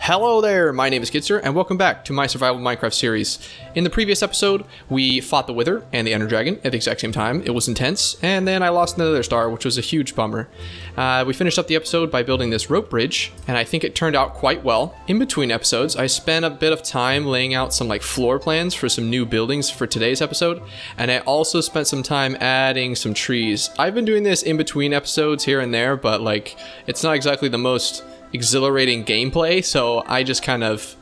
Hello there, my name is Gidster, and welcome back to my Survival Minecraft series. In the previous episode, we fought the Wither and the Ender Dragon at the exact same time. It was intense, and then I lost another star, which was a huge bummer. We finished up the episode by building this rope bridge, and I think it turned out quite well. In between episodes, I spent a bit of time laying out some floor plans for some new buildings for today's episode, and I also spent some time adding some trees. I've been doing this in between episodes here and there, but it's not exactly the most exhilarating gameplay, so I just kind of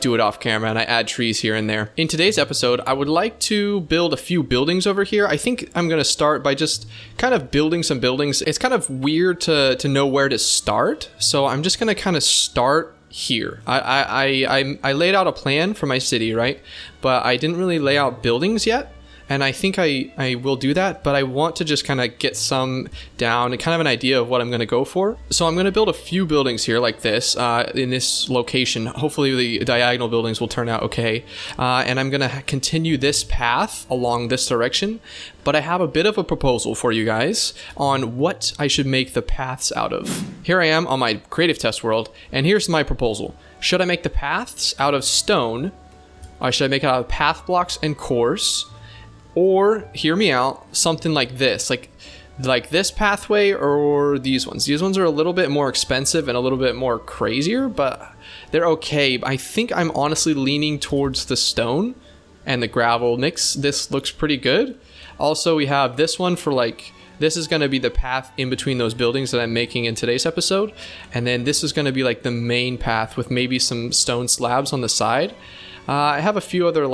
do it off camera and I add trees here and there. In today's episode, I would like to build a few buildings over here. I think I'm going to start by just kind of building some buildings. It's kind of weird to know where to start, so I'm just going to kind of start here. I laid out a plan for my city, right? But I didn't really lay out buildings yet. And I think I will do that, but I want to just kind of get some down and kind of an idea of what I'm going to go for. So I'm going to build a few buildings here like this in this location. Hopefully the diagonal buildings will turn out okay. And I'm going to continue this path along this direction. But I have a bit of a proposal for you guys on what I should make the paths out of. Here I am on my creative test world, and here's my proposal. Should I make the paths out of stone? Or should I make it out of path blocks and cores? Or, hear me out, something like this, like this pathway or these ones. These ones are a little bit more expensive and a little bit more crazier, but they're okay. I think I'm honestly leaning towards the stone and the gravel mix. This looks pretty good. Also, we have this one for this is going to be the path in between those buildings that I'm making in today's episode. And then this is going to be the main path with maybe some stone slabs on the side. I have a few other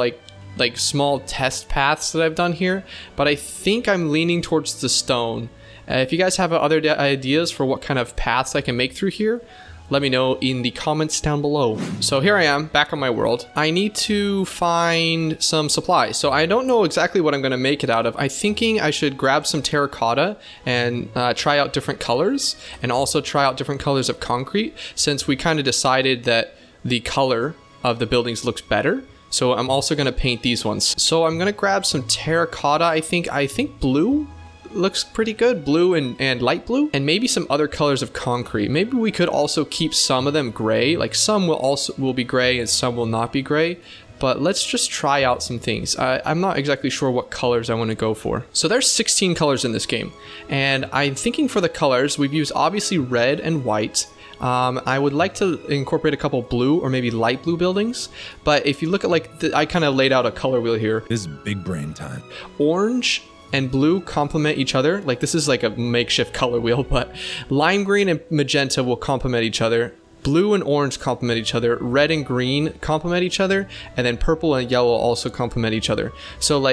small test paths that I've done here, but I think I'm leaning towards the stone. If you guys have other ideas for what kind of paths I can make through here, let me know in the comments down below. So here I am back on my world. I need to find some supplies. So I don't know exactly what I'm going to make it out of. I'm thinking I should grab some terracotta and try out different colors, and also try out different colors of concrete, since we kind of decided that the color of the buildings looks better. So I'm also going to paint these ones. So I'm going to grab some terracotta, I think blue looks pretty good. Blue and light blue. And maybe some other colors of concrete. Maybe we could also keep some of them gray. Some will be gray and some will not be gray. But let's just try out some things. I'm not exactly sure what colors I want to go for. So there's 16 colors in this game. And I'm thinking for the colors, we've used obviously red and white. I would like to incorporate a couple blue or maybe light blue buildings, but if you look at I kind of laid out a color wheel here. This is big brain time. Orange and blue complement each other. This is a makeshift color wheel, but lime green and magenta will complement each other. Blue and orange complement each other, red and green complement each other, and then purple and yellow also complement each other. So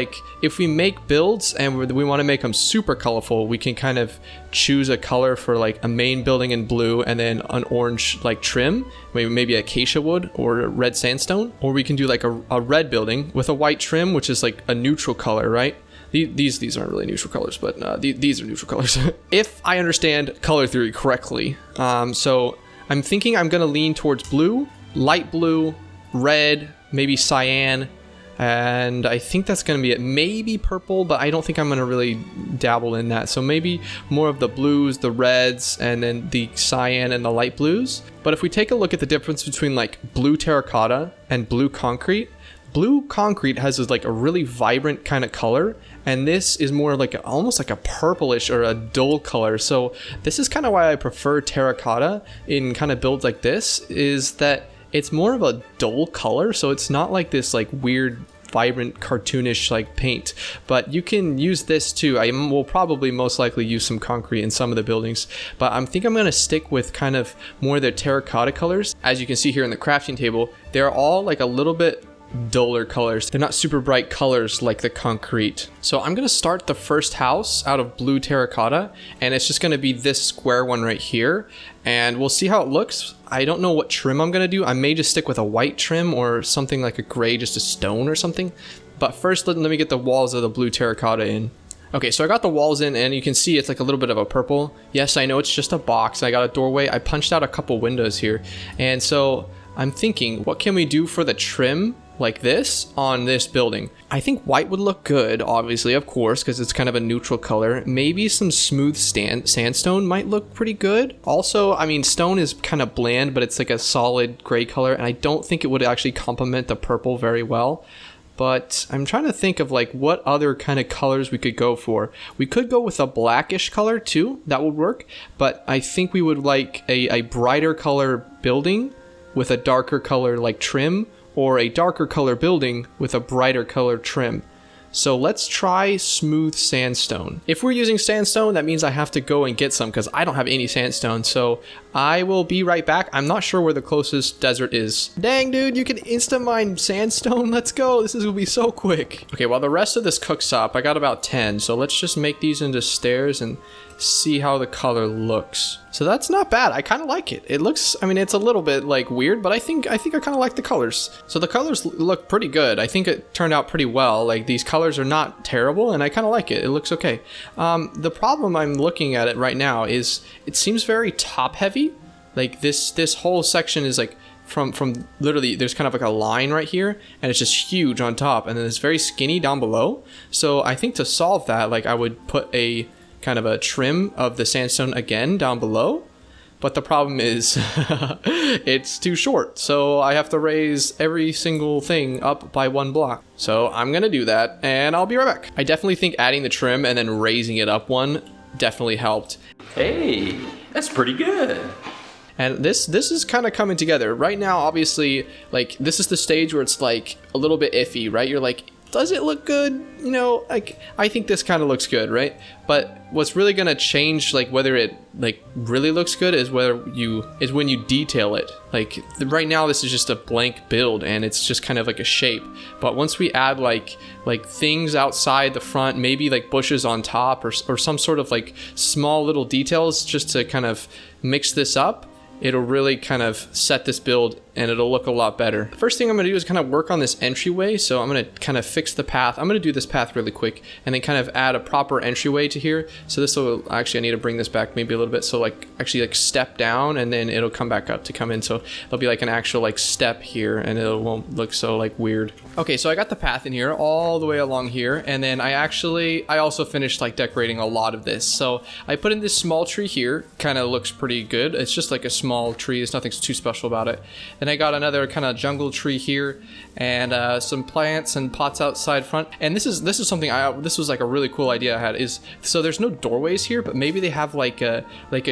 if we make builds and we want to make them super colorful, we can kind of choose a color for a main building in blue and then an orange trim, maybe acacia wood or red sandstone, or we can do a red building with a white trim, which is a neutral color, right? These aren't really neutral colors, but these are neutral colors. If I understand color theory correctly, so I'm thinking I'm going to lean towards blue, light blue, red, maybe cyan, and I think that's going to be it. Maybe purple, but I don't think I'm going to really dabble in that. So maybe more of the blues, the reds, and then the cyan and the light blues. But if we take a look at the difference between blue terracotta and blue concrete has a really vibrant kind of color, and this is more almost a purplish or a dull color. So this is kind of why I prefer terracotta in kind of builds like this, is that it's more of a dull color, so it's not this weird vibrant cartoonish paint. But you can use this too. I will probably most likely use some concrete in some of the buildings, but I think I'm going to stick with kind of more of the terracotta colors. As you can see here in the crafting table, they're all a little bit duller colors. They're not super bright colors like the concrete. So I'm going to start the first house out of blue terracotta, and it's just going to be this square one right here, and we'll see how it looks. I don't know what trim I'm going to do. I may just stick with a white trim or something like a gray, just a stone or something. But first let me get the walls of the blue terracotta in. Okay, so I got the walls in, and you can see it's a little bit of a purple. Yes, I know it's just a box. I got a doorway. I punched out a couple windows here, and so I'm thinking, what can we do for the trim like this on this building. I think white would look good, obviously, of course, because it's kind of a neutral color. Maybe some smooth sandstone might look pretty good. Also, I mean, stone is kind of bland, but it's like a solid gray color, and I don't think it would actually complement the purple very well. But I'm trying to think of like what other kind of colors we could go for. We could go with a blackish color too, that would work. But I think we would like a brighter color building with a darker color like trim, or a darker color building with a brighter color trim. So let's try smooth sandstone. If we're using sandstone, that means I have to go and get some because I don't have any sandstone. So I will be right back. I'm not sure where the closest desert is. Dang, dude, you can instant mine sandstone. Let's go. This is gonna be so quick. Okay, while the rest of this cooks up, I got about 10. So let's just make these into stairs and see how the color looks. So that's not bad. I kind of like it. It looks, I mean, it's a little bit like weird, but I think I kind of like the colors. So the colors look pretty good. I think it turned out pretty well. Like these colors are not terrible and I kind of like it. It looks okay. The problem I'm looking at it right now is it seems very top heavy. Like this whole section is like from literally, there's kind of like a line right here and it's just huge on top and then it's very skinny down below. So I think to solve that, like I would put a kind of a trim of the sandstone again down below, but the problem is it's too short, so I have to raise every single thing up by 1 block. So I'm gonna do that and I'll be right back. I definitely think adding the trim and then raising it up 1 definitely helped. Hey, that's pretty good. And this is kind of coming together right now. Obviously, like this is the stage where it's like a little bit iffy, right? You're like, does it look good? You know, like I think this kind of looks good, right? But what's really gonna change, like whether it like really looks good, is when you detail it. Like right now, this is just a blank build, and it's just kind of like a shape. But once we add like things outside the front, maybe like bushes on top, or some sort of like small little details, just to kind of mix this up, it'll really kind of set this build and it'll look a lot better. The first thing I'm gonna do is kind of work on this entryway. So I'm gonna kind of fix the path. I'm gonna do this path really quick and then kind of add a proper entryway to here. So this will, actually I need to bring this back maybe a little bit. So like actually like step down and then it'll come back up to come in. So there'll be like an actual like step here and it won't look so like weird. Okay, so I got the path in here all the way along here. And then I also finished like decorating a lot of this. So I put in this small tree here, kind of looks pretty good. It's just like a small tree. There's nothing too special about it. Then I got another kind of jungle tree here and some plants and pots outside front. And this is something this was like a really cool idea I had, is so there's no doorways here, but maybe they have like a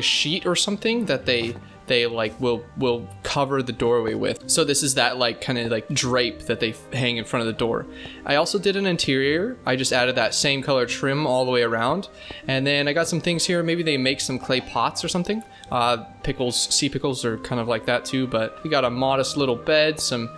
sheet or something that they like will cover the doorway with. So this is that like kind of like drape that they hang in front of the door. I also did an interior. I just added that same color trim all the way around. And then I got some things here. Maybe they make some clay pots or something. Sea pickles are kind of like that too, but we got a modest little bed, some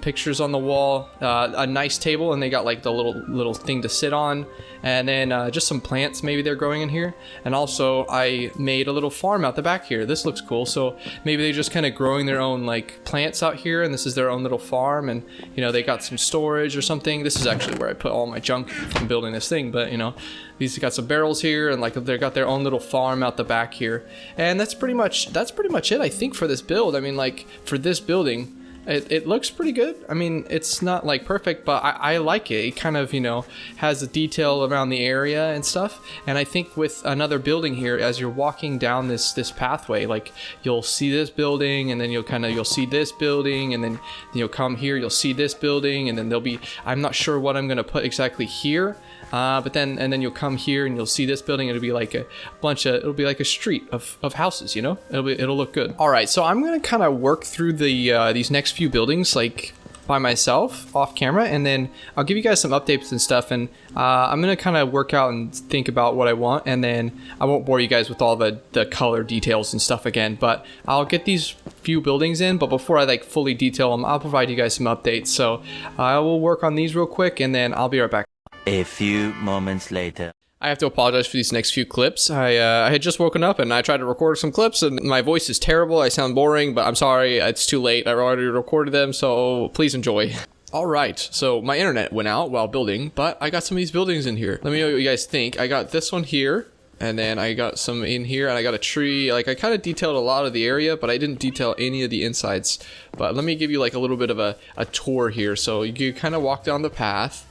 pictures on the wall, a nice table, and they got like the little thing to sit on, and then just some plants maybe they're growing in here. And also I made a little farm out the back here. This looks cool. So maybe they're just kind of growing their own like plants out here, and this is their own little farm, and you know, they got some storage or something. This is actually where I put all my junk from building this thing, but you know, these got some barrels here, and like they got their own little farm out the back here. And that's pretty much it, I think, for this build. I mean, like for this building, it looks pretty good. I mean, it's not like perfect, but I like it. It kind of, you know, has the detail around the area and stuff. And I think with another building here, as you're walking down this pathway, like you'll see this building, and then you'll see this building, and then you'll come here, you'll see this building, and then there'll be, I'm not sure what I'm gonna put exactly here. But then you'll come here and you'll see this building. It'll be like it'll be like a street of houses, you know. It'll look good. All right, so I'm gonna kind of work through these next few buildings like by myself off camera, and then I'll give you guys some updates and stuff. And I'm gonna kind of work out and think about what I want, and then I won't bore you guys with all the color details and stuff again. But I'll get these few buildings in. But before I like fully detail them, I'll provide you guys some updates. So I will work on these real quick, and then I'll be right back. A few moments later. I have to apologize for these next few clips. I had just woken up and I tried to record some clips and my voice is terrible. I sound boring, but I'm sorry. It's too late. I already recorded them, so please enjoy. All right, so my internet went out while building, but I got some of these buildings in here. Let me know what you guys think. I got this one here. And then I got some in here, and I got a tree. Like, I kind of detailed a lot of the area, but I didn't detail any of the insides. But let me give you like a little bit of a tour here. So you kind of walk down the path.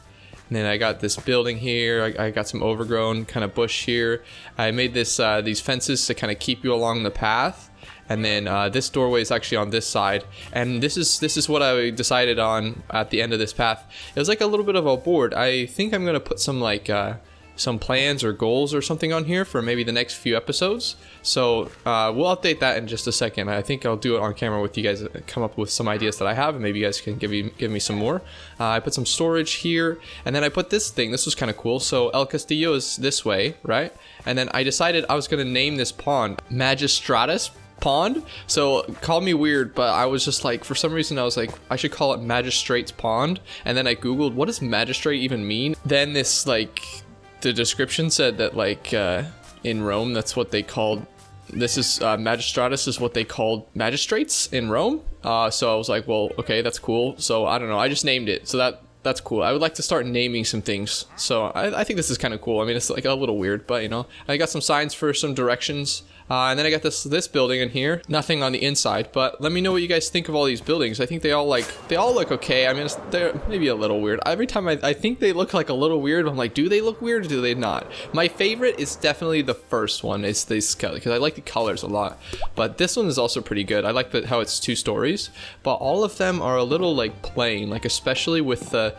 And then I got this building here. I got some overgrown kind of bush here. I made this these fences to kind of keep you along the path. And then this doorway is actually on this side. And this is what I decided on at the end of this path. It was like a little bit of a board. I think I'm gonna put some like some plans or goals or something on here for maybe the next few episodes. So we'll update that in just a second. I think I'll do it on camera with you guys, come up with some ideas that I have, and maybe you guys can give me some more. I put some storage here, and then I put this thing. This was kind of cool. So El Castillo is this way, right? And then I decided I was gonna name this pond Magistratus Pond. So call me weird, but I was just like, for some reason I was like, I should call it Magistrate's Pond. And then I googled, what does magistrate even mean? Then this like, the description said that like in Rome, that's what they called, this is magistratus is what they called magistrates in Rome. So I was like, well, okay, that's cool. So I don't know, I just named it. So that's cool. I would like to start naming some things. So I think this is kind of cool. I mean, it's like a little weird, but you know, I got some signs for some directions. And then I got this building in here. Nothing on the inside, but let me know what you guys think of all these buildings. I think they all look okay. I mean, they're maybe a little weird. Every time I think they look like a little weird. I'm like, do they look weird or do they not? My favorite is definitely the first one. It's this color, because I like the colors a lot. But this one is also pretty good. I like how it's 2 stories, but all of them are a little like plain, like especially with the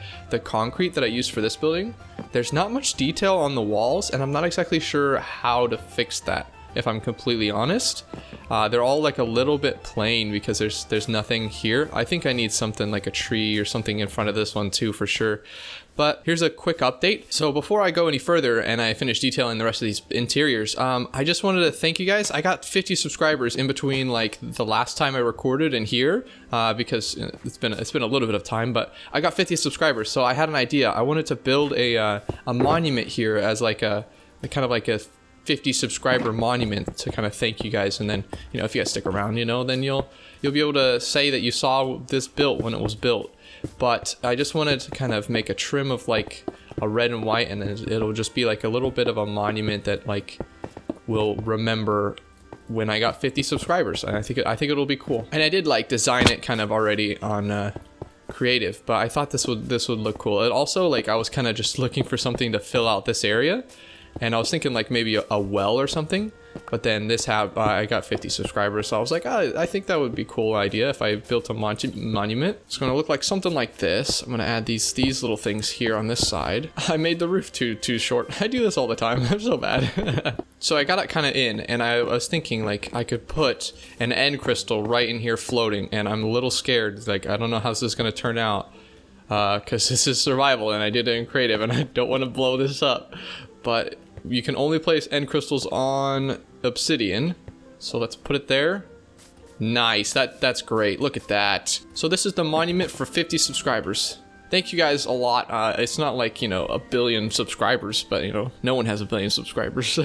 concrete that I used for this building. There's not much detail on the walls, and I'm not exactly sure how to fix that, if I'm completely honest. They're all like a little bit plain because there's nothing here. I think I need something like a tree or something in front of this one too, for sure. But here's a quick update. So before I go any further and I finish detailing the rest of these interiors, I just wanted to thank you guys. I got 50 subscribers in between like the last time I recorded and here, because it's been a little bit of time, but I got 50 subscribers. So I had an idea. I wanted to build a monument here as like a kind of like a 50 subscriber monument to kind of thank you guys. And then, you know, if you guys stick around, you know, then you'll be able to say that you saw this built when it was built. But I just wanted to kind of make a trim of like a red and white, and then it'll just be like a little bit of a monument that like will remember when I got 50 subscribers. And I think it'll be cool. And I did like design it kind of already on creative, but I thought this would look cool. It also, like, I was kind of just looking for something to fill out this area. And I was thinking like maybe a well or something, but then I got 50 subscribers, so I was like, oh, I think that would be a cool idea if I built a monument. It's gonna look like something like this. I'm gonna add these little things here on this side. I made the roof too short. I do this all the time. I'm so bad. So I got it kind of in, and I was thinking like I could put an end crystal right in here floating, and I'm a little scared. Like, I don't know how this is gonna turn out, because this is survival and I did it in creative, and I don't want to blow this up. But you can only place end crystals on obsidian. So let's put it there. Nice, that's great. Look at that. So this is the monument for 50 subscribers. Thank you guys a lot. It's not like, you know, 1 billion subscribers, but you know, no one has 1 billion subscribers.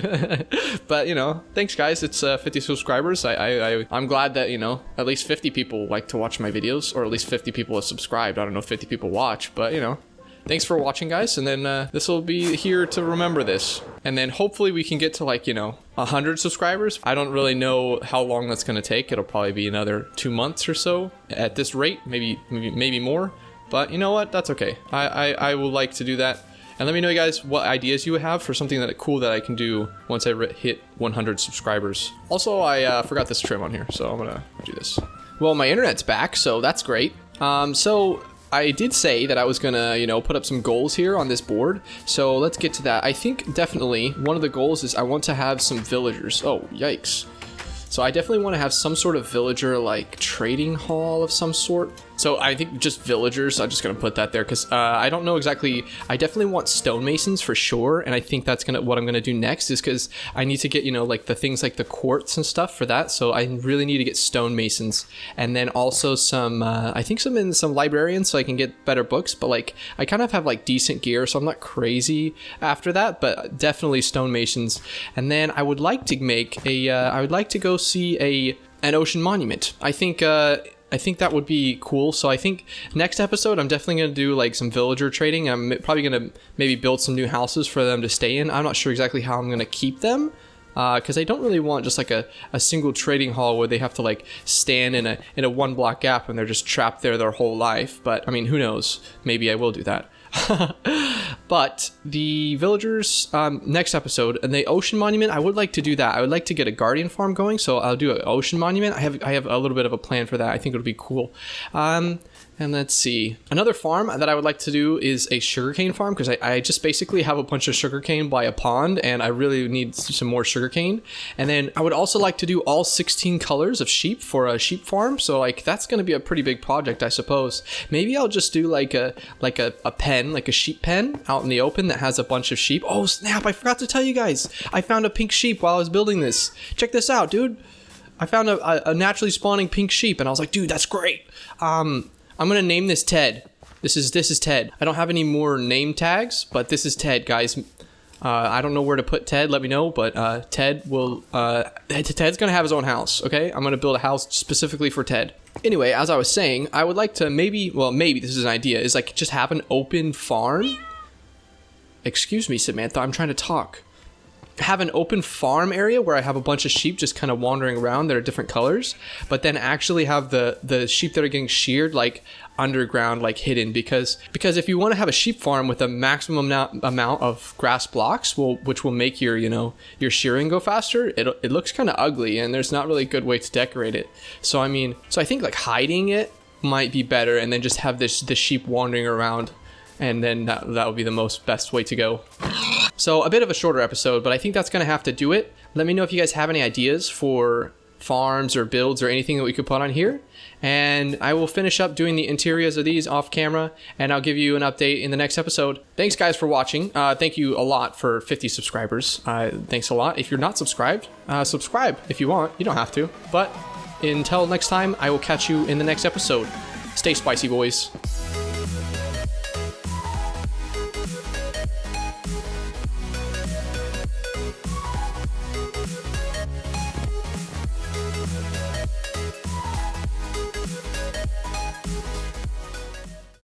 But you know, thanks guys. It's 50 subscribers. I'm glad that, you know, at least 50 people like to watch my videos, or at least 50 people have subscribed. I don't know if 50 people watch, but you know. Thanks for watching, guys, and then this will be here to remember this. And then hopefully we can get to, like, you know, 100 subscribers. I don't really know how long that's going to take. It'll probably be another 2 months or so at this rate, maybe more. But you know what? That's okay. I will like to do that. And let me know, you guys, what ideas you have for something cool that I can do once I hit 100 subscribers. Also, I forgot this trim on here, so I'm going to do this. Well, my internet's back, so that's great. So I did say that I was gonna, you know, put up some goals here on this board. So let's get to that. I think definitely one of the goals is I want to have some villagers. Oh, yikes. So I definitely want to have some sort of villager, like, trading hall of some sort. So I think just villagers, I'm just going to put that there because I don't know exactly. I definitely want stonemasons for sure. And I think that's what I'm going to do next is because I need to get, you know, like the things like the quartz and stuff for that. So I really need to get stonemasons, and then also some, I think some librarians so I can get better books. But like, I kind of have like decent gear, so I'm not crazy after that, but definitely stonemasons. And then I would like to make I would like to go see an ocean monument. I think, I think that would be cool. So I think next episode, I'm definitely going to do like some villager trading. I'm probably going to maybe build some new houses for them to stay in. I'm not sure exactly how I'm going to keep them. Because I don't really want just like a single trading hall where they have to like stand in a 1 block gap and they're just trapped there their whole life. But I mean, who knows? Maybe I will do that. But the villagers, next episode, and the ocean monument, I would like to do that. I would like to get a guardian farm going, so I'll do an ocean monument. I have a little bit of a plan for that. I think it'll be cool. And let's see. Another farm that I would like to do is a sugarcane farm, because I just basically have a bunch of sugarcane by a pond, and I really need some more sugarcane. And then I would also like to do all 16 colors of sheep for a sheep farm. So like that's going to be a pretty big project, I suppose. Maybe I'll just do like a pen, like a sheep pen out in the open that has a bunch of sheep. Oh snap, I forgot to tell you guys. I found a pink sheep while I was building this. Check this out, dude. I found a naturally spawning pink sheep, and I was like, dude, that's great. I'm gonna name this Ted. This is Ted. I don't have any more name tags, but this is Ted, guys. I don't know where to put Ted. Let me know. But Ted will. Ted's gonna have his own house. Okay, I'm gonna build a house specifically for Ted. Anyway, as I was saying, I would like to maybe this is an idea. Is like just have an open farm. Excuse me, Samantha. I'm trying to talk. Have an open farm area where I have a bunch of sheep just kind of wandering around that are different colors, but then actually have the sheep that are getting sheared like underground, like hidden, because if you want to have a sheep farm with a maximum amount of grass blocks, which will make your your shearing go faster, it looks kind of ugly, and there's not really a good way to decorate it. So I think like hiding it might be better, and then just have the sheep wandering around, and then that would be the best way to go. So a bit of a shorter episode, but I think that's going to have to do it. Let me know if you guys have any ideas for farms or builds or anything that we could put on here. And I will finish up doing the interiors of these off camera, and I'll give you an update in the next episode. Thanks guys for watching. Thank you a lot for 50 subscribers. Thanks a lot. If you're not subscribed, subscribe if you want. You don't have to. But until next time, I will catch you in the next episode. Stay spicy, boys.